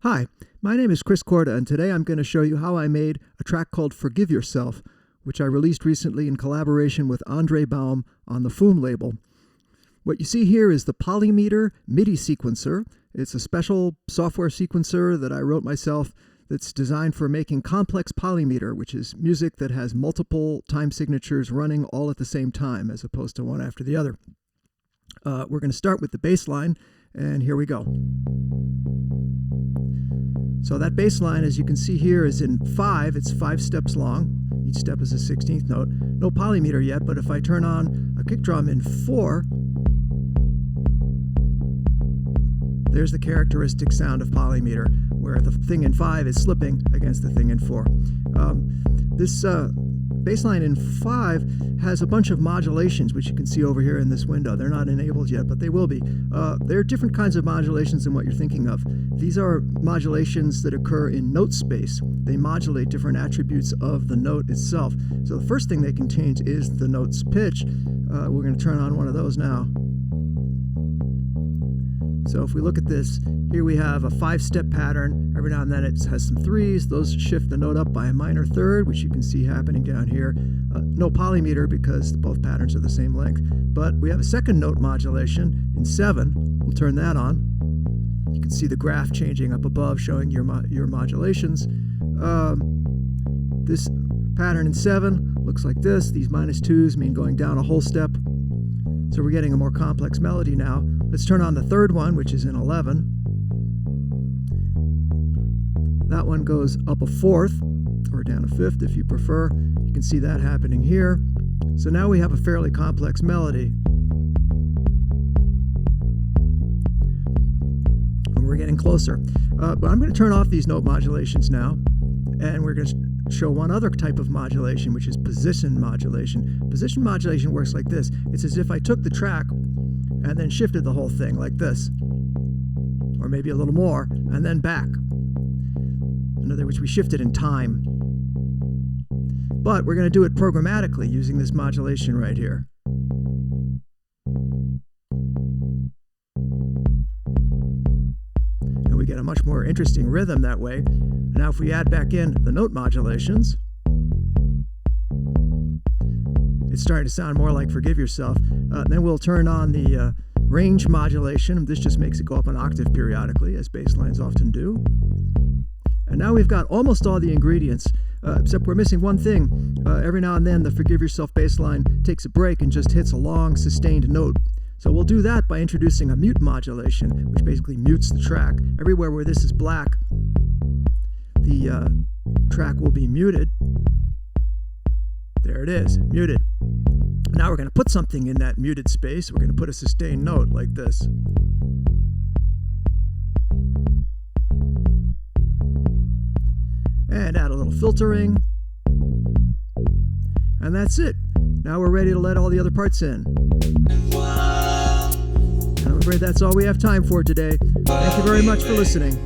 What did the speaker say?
Hi, my name is Chris Korda, and today I'm going to show you how I made a track called Forgive Yourself, which I released recently in collaboration with Andre Baum on the Foom label. What you see here is the Polymeter MIDI sequencer. It's a special software sequencer that I wrote myself that's designed for making complex polymeter, which is music that has multiple time signatures running all at the same time, as opposed to one after the other. We're going to start with the bass line, and here we go. So that bass line, as you can see here, is in 5. It's 5 steps long. Each step is a 16th note. No polymeter yet, but if I turn on a kick drum in 4, there's the characteristic sound of polymeter, where the thing in 5 is slipping against the thing in 4. This bass line in 5 has a bunch of modulations, which you can see over here in this window. They're not enabled yet, but they will be. There are different kinds of modulations than what you're thinking of. These are modulations that occur in note space. They modulate different attributes of the note itself. So the first thing they can change is the note's pitch. We're going to turn on one of those now. So if we look at this, here we have a 5-step pattern. Every now and then it has some 3s. Those shift the note up by a minor third, which you can see happening down here. No polymeter because both patterns are the same length. But we have a second note modulation in 7. We'll turn that on. You can see the graph changing up above, showing your modulations. This pattern in 7 looks like this. These -2s mean going down a whole step. So we're getting a more complex melody now. Let's turn on the third one, which is in 11. That one goes up a 4th, or down a 5th if you prefer. You can see that happening here. So now we have a fairly complex melody. And we're getting closer. But I'm going to turn off these note modulations now, and we're going to show one other type of modulation, which is position modulation. Position modulation works like this. It's as if I took the track and then shifted the whole thing like this, or maybe a little more, and then back. In other words, we shift it in time. But we're going to do it programmatically using this modulation right here. And we get a much more interesting rhythm that way. Now if we add back in the note modulations, it's starting to sound more like Forgive Yourself. Then we'll turn on the range modulation. This just makes it go up an octave periodically, as bass lines often do. And now we've got almost all the ingredients, except we're missing one thing. Every now and then the Forgive Yourself bass line takes a break and just hits a long sustained note. So we'll do that by introducing a mute modulation, which basically mutes the track. Everywhere where this is black, the track will be muted. There it is, muted. Now we're going to put something in that muted space. We're going to put a sustained note like this. And add a little filtering. And that's it. Now we're ready to let all the other parts in. And I'm afraid that's all we have time for today. Thank you very much for listening.